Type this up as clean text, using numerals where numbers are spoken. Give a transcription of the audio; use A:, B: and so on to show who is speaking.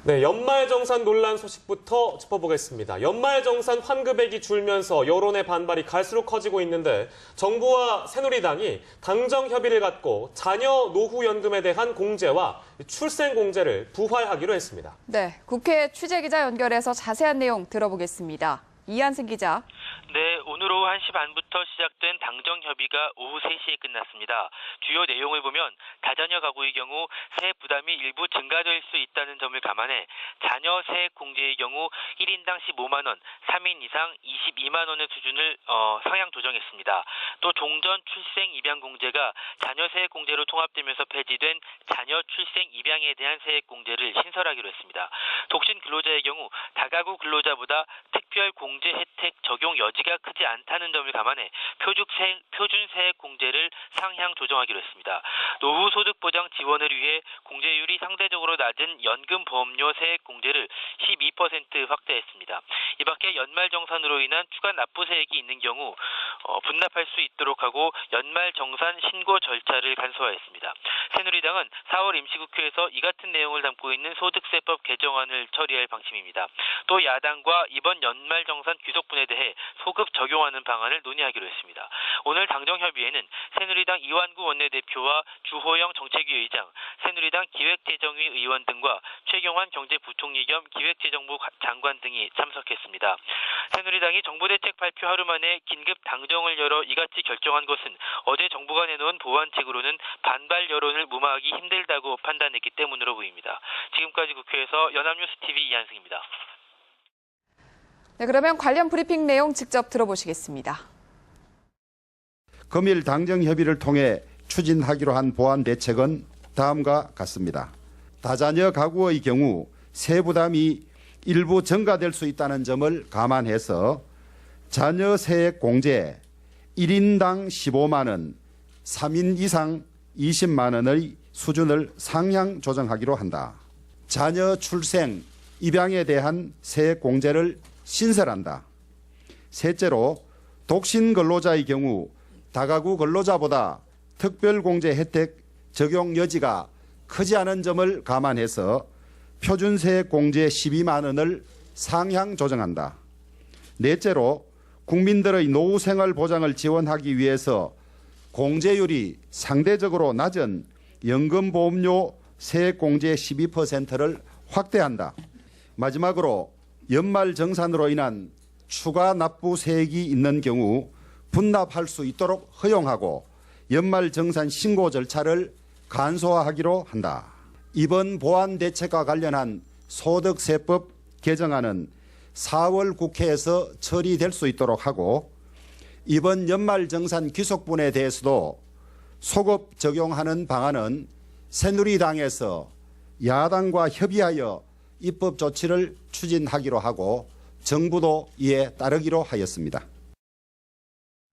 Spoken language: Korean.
A: 네, 연말정산 논란 소식부터 짚어보겠습니다. 연말정산 환급액이 줄면서 여론의 반발이 갈수록 커지고 있는데 정부와 새누리당이 당정 협의를 갖고 자녀 노후연금에 대한 공제와 출생공제를 부활하기로 했습니다.
B: 네, 국회 취재기자 연결해서 자세한 내용 들어보겠습니다. 이한승 기자.
C: 네, 오늘 오후 1시 반부터 시작된 당정 협의가 오후 3시에 끝났습니다. 주요 내용을 보면 다자녀 가구의 경우 세액 부담이 일부 증가될 수 있다는 점을 감안해 자녀 세액 공제의 경우 1인당 15만 원, 3인 이상 22만 원의 수준을 상향 조정했습니다. 또 종전 출생 입양 공제가 자녀 세액 공제로 통합되면서 폐지된 자녀 출생 입양에 대한 세액 공제를 신설하기로 했습니다. 독신 근로자의 경우 다가구 근로자보다 특별 공제 혜택 적용 여지가 크지 않다는 점을 감안해 표준 세액 공제를 상향 조정하기로 했습니다. 노후 소득 보장 지원을 위해 공제율이 상대적으로 낮은 연금 보험료 세액 공제를 12% 확대했습니다. 이 밖에 연말정산으로 인한 추가 납부세액이 있는 경우 분납할 수 있도록 하고 연말정산 신고 절차를 간소화했습니다. 새누리당은 4월 임시국회에서 이 같은 내용을 담고 있는 소득세법 개정안을 처리할 방침입니다. 또 야당과 이번 연말정산 귀속분에 대해 소급 적용하는 방안을 논의하기로 했습니다. 오늘 당정협의회는 새누리당 이완구 원내대표와 주호영 정책위 의장, 새누리당 기획재정위 의원 등과 최경환 경제부총리 겸 기획재정부 장관 등이 참석했습니다. 새누리당이 정부대책 발표 하루 만에 긴급 당정을 열어 이같이 결정한 것은 어제 정부가 내놓은 보완책으로는 반발 여론을 무마하기 힘들다고 판단했기 때문으로 보입니다. 지금까지 국회에서 연합뉴스TV 이한승입니다.
B: 네, 그러면 관련 브리핑 내용 직접 들어보시겠습니다.
D: 금일 당정 협의를 통해 추진하기로 한 보완 대책은 다음과 같습니다. 다자녀 가구의 경우 세부담이 일부 증가될 수 있다는 점을 감안해서 자녀 세액 공제 1인당 15만 원, 3인 이상 20만 원의 수준을 상향 조정하기로 한다. 자녀 출생, 입양에 대한 세액 공제를 신설한다. 셋째로 독신 근로자의 경우 다가구 근로자보다 특별공제 혜택 적용 여지가 크지 않은 점을 감안해서 표준세액 공제 12만 원을 상향 조정한다. 넷째로 국민들의 노후 생활 보장을 지원하기 위해서 공제율이 상대적으로 낮은 연금보험료 세액 공제 12%를 확대한다. 마지막으로 연말정산으로 인한 추가 납부 세액이 있는 경우 분납할 수 있도록 허용하고 연말정산 신고 절차를 간소화하기로 한다. 이번 보완 대책과 관련한 소득세법 개정안은 4월 국회에서 처리될 수 있도록 하고 이번 연말정산 귀속분에 대해서도 소급 적용하는 방안은 새누리당에서 야당과 협의하여 입법 조치를 추진하기로 하고 정부도 이에 따르기로 하였습니다.